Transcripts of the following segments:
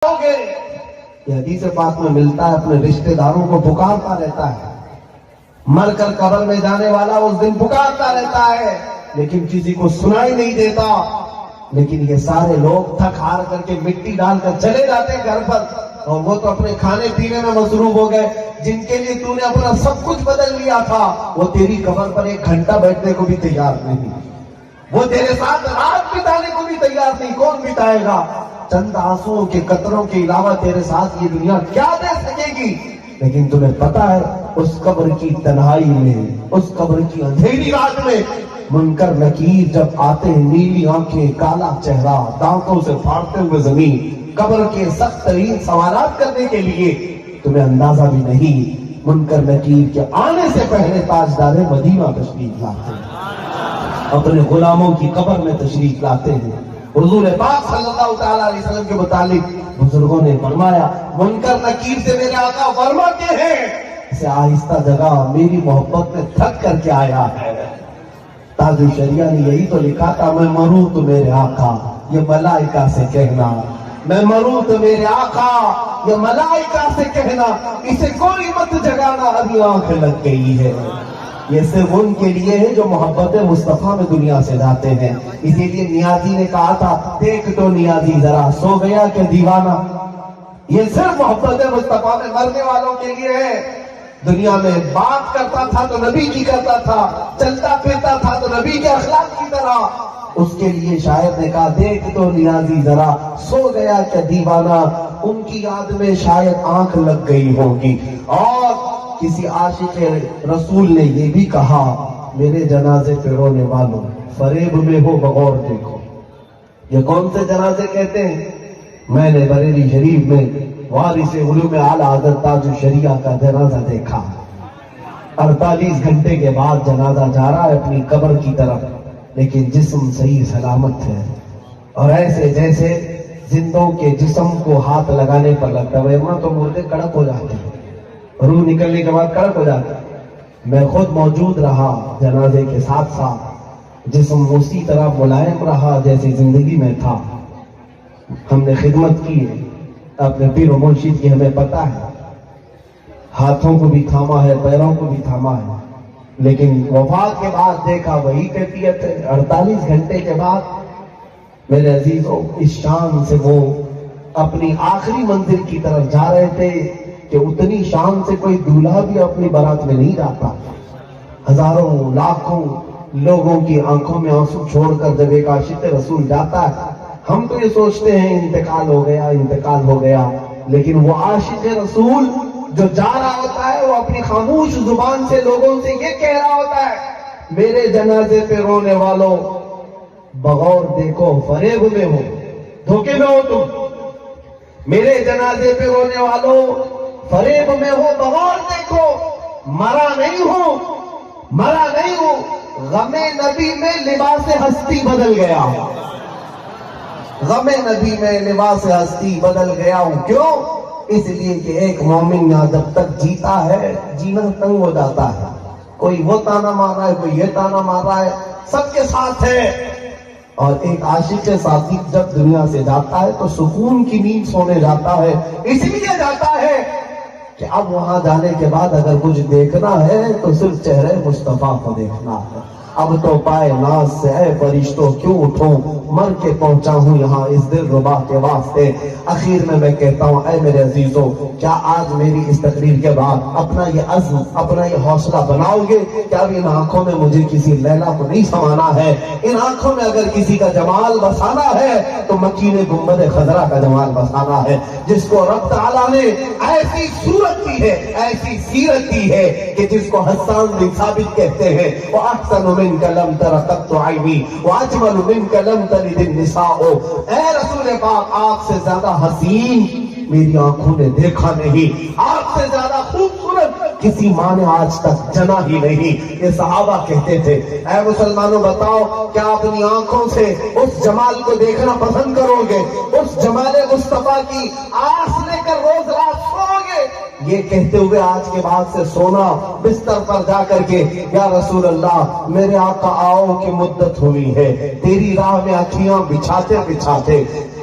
گے؟ یہ حدیث پاک میں ملتا ہے، اپنے رشتہ داروں کو پکارتا رہتا ہے، مر کر قبر میں جانے والا اس دن پکارتا رہتا ہے لیکن کسی کو سنائی نہیں دیتا۔ لیکن یہ سارے لوگ تھک ہار کر کے مٹی ڈال کر چلے جاتے ہیں گھر پر، اور وہ تو اپنے کھانے پینے میں مصروف ہو گئے۔ جن کے لیے تو نے اپنا سب کچھ بدل لیا تھا وہ تیری قبر پر 1 گھنٹہ بیٹھنے کو بھی تیار نہیں، وہ تیرے ساتھ رات بتانے کو بھی تیار نہیں۔ کون بتائے گا؟ چند آنسوؤں کے قطروں کے علاوہ تیرے ساتھ یہ دنیا کیا دے سکے گی؟ لیکن تمہیں پتا ہے اس قبر کی تنہائی میں، اس قبر کی اندھیری رات میں منکر نکیر جب آتے ہیں، نیلی آنکھیں، کالا چہرہ، دانتوں سے پھاڑتے ہوئے زمین، قبر کے سخت ترین سوالات کرنے کے لیے، تمہیں اندازہ بھی نہیں منکر نکیر کے آنے سے پہلے تاجدار مدینہ تشریف لاتے ہیں، اپنے غلاموں کی قبر میں تشریف لاتے ہیں۔ حضور پاک صلی اللہ تعالیٰ علیہ وسلم کے متعلق بزرگوں نے فرمایا، منکر نکیر سے میرے آقا فرماتے ہیں اسے آہستہ جگہ میری محبت میں تھک کر کے آیا ہے۔ تاج الشریعہ نے یہی تو لکھا تھا، میں مروں تو میرے آقا یہ ملائکہ سے کہنا، میں مروں تو میرے آقا یہ ملائکہ سے کہنا، اسے کوئی مت جگانا ابھی آنکھ لگ گئی ہے۔ یہ صرف ان کے لیے ہے جو محبت مصطفیٰ میں دنیا سے جاتے ہیں۔ اسی لیے نیازی نے کہا تھا، دیکھ تو نیازی ذرا سو گیا کہ دیوانہ۔ یہ صرف محبت مصطفیٰ میں مرنے والوں کے لیے ہے۔ دنیا میں بات کرتا تھا تو نبی کی کرتا تھا، چلتا پھرتا تھا تو نبی کے اخلاق کی طرح۔ اس کے لیے شاعر نے کہا، دیکھ تو نیازی ذرا سو گیا کہ دیوانہ، ان کی یاد میں شاید آنکھ لگ گئی ہوگی۔ اور کسی عاشق رسول نے یہ بھی کہا، میرے جنازے پہ رونے والوں فریب میں ہو بغور دیکھو۔ یہ کون سے جنازے کہتے ہیں؟ میں نے بریلی شریف میں وارث علوم اعلیٰ حضرت تاج الشریعہ کا جنازہ دیکھا۔ 48 گھنٹے کے بعد جنازہ جا رہا ہے اپنی قبر کی طرف، لیکن جسم صحیح سلامت ہے، اور ایسے جیسے زندوں کے جسم کو ہاتھ لگانے پر لگتا ہے، ورنہ تو مردے کڑک ہو جاتے ہیں، روح نکلنے کے بعد کڑک ہو جاتا ہے۔ میں خود موجود رہا جنازے کے ساتھ ساتھ، جسم اسی طرح ملائم رہا جیسے زندگی میں تھا۔ ہم نے خدمت کی ہے اپنے پیر و مرشد کی، ہمیں پتہ ہے، ہاتھوں کو بھی تھاما ہے، پیروں کو بھی تھاما ہے، لیکن وفات کے بعد دیکھا وہی کیفیت ہے۔ 48 گھنٹے کے بعد میرے عزیزوں، اس شان سے وہ اپنی آخری منزل کی طرف جا رہے تھے کہ اتنی شان سے کوئی دولہا بھی اپنی بارات میں نہیں جاتا۔ ہزاروں لاکھوں لوگوں کی آنکھوں میں آنسو چھوڑ کر جب ایک عاشق رسول جاتا ہے، ہم تو یہ سوچتے ہیں انتقال ہو گیا، انتقال ہو گیا، لیکن وہ عاشق رسول جو جا رہا ہوتا ہے وہ اپنی خاموش زبان سے لوگوں سے یہ کہہ رہا ہوتا ہے، میرے جنازے پہ رونے والوں بغور دیکھو فریب میں ہو، دھوکے میں ہو تم، میرے جنازے پہ رونے والوں فریب میں ہو، بغور دیکھو، مرا نہیں ہوں، مرا نہیں ہوں، غم نبی میں لباس ہستی بدل گیا ہوں، غم نبی میں لباس ہستی بدل گیا ہوں۔ کیوں؟ اس لیے کہ ایک مومن جب تک جیتا ہے جینا تنگ ہو جاتا ہے، کوئی وہ تانا مار رہا ہے، کوئی یہ تانا مار رہا ہے، سب کے ساتھ ہے۔ اور ایک عاشق ساتھی جب دنیا سے جاتا ہے تو سکون کی نیند سونے جاتا ہے، اس لیے جاتا ہے کہ اب وہاں جانے کے بعد اگر کچھ دیکھنا ہے تو صرف چہرے مصطفیٰ کو دیکھنا ہے۔ اب تو پائے ناز سے اے فرشتوں کیوں اٹھوں، مر کے پہنچا ہوں یہاں اس دل ربا کے واسطے۔ اخیر میں کہتا ہوں، اے میرے عزیزوں، کیا آج میری اس تقریر کے بعد اپنا یہ عزم، اپنا یہ حوصلہ بناؤ گے کہ اب ان آنکھوں میں مجھے کسی لیلا کو نہیں سمانا ہے، ان آنکھوں میں اگر کسی کا جمال بسانا ہے تو مکین گنبد خضرا کا جمال بسانا ہے، جس کو رب تعالیٰ نے ایسی صورت دی ہے، ایسی سیرت دی ہے کہ جس کو حسان بن ثابت کہتے ہیں، وہ احسن منک لم تر قط عینی واجمل منک لم تلد النساء، اے رسول پاک آپ سے زیادہ حسین میری آنکھوں نے دیکھا نہیں، آپ سے زیادہ خوبصورت کسی ماں نے آج تک جنا ہی نہیں۔ یہ صحابہ کہتے تھے، اے مسلمانوں بتاؤ کیا اپنی آنکھوں سے اس جمال کو دیکھنا پسند کرو گے، اس جمال مصطفیٰ کی آس لے کر روز رات سو گے؟ یہ کہتے ہوئے آج کے بعد سے سونا بستر پر جا کر کے، یا رسول اللہ میرے آقا آؤ کی مدت ہوئی ہے، تیری راہ میں اکھیاں بچھاتے بچھاتے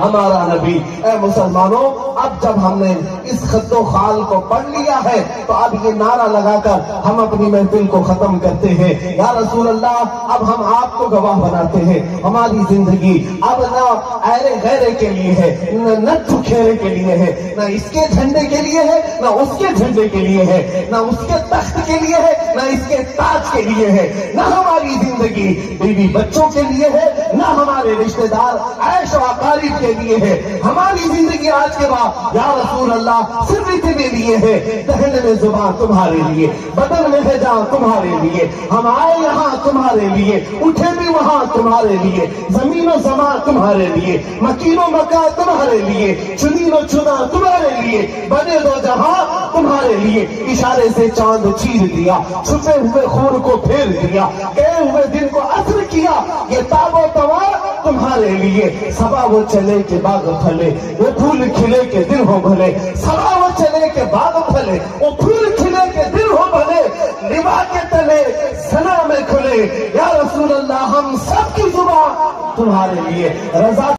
ہمارا نبی۔ اے مسلمانوں، اب جب ہم نے اس خط و خال کو پڑھ لیا ہے تو اب یہ نعرہ لگا کر ہم اپنی محفل کو ختم کرتے ہیں، یا رسول اللہ اب ہم آپ کو گواہ بناتے ہیں، ہماری زندگی اب نہ ایرے غیرے کے لیے ہے، نہ نچ کھیرے کے لیے ہے، نہ اس کے جھنڈے کے لیے ہے، نہ اس کے جھنڈے کے لیے ہے، نہ اس کے تخت کے لیے ہے، نہ اس کے تاج کے لیے ہے، نہ ہماری زندگی بیوی بچوں کے لیے ہے، نہ ہمارے رشتہ دار عیش و اقارب کے لیے ہے۔ ہماری زندگی آج کے بعد یا رسول اللہ صرف اتنے لیے ہے، دہن میں زبان تمہارے لیے، بدن میں ہے جان تمہارے لیے، ہم آئے یہاں تمہارے لیے، اٹھے بھی وہاں تمہارے لیے، زمین و زمان تمہارے لیے، مکین و مکان تمہارے لیے، چنین و چنا تمہارے لیے، بنے دو جہاں تمہارے لیے۔ اشارے سے چاند چیر دیا، چھپے ہوئے خون کو پھیر دیا، گئے ہوئے دن کو عصر کیا، یہ تاب و توار تمہارے لیے۔ صبا وہ چلے کے باغ پھلے، وہ پھول کھلے کے دن ہو بھلے، صبا وہ چلے کے باغ پھلے، وہ پھول کھلے کے دن ہو بھلے، لبا کے تلے سنا میں کھلے، یا رسول اللہ ہم سب کی زبان تمہارے لیے۔ رضا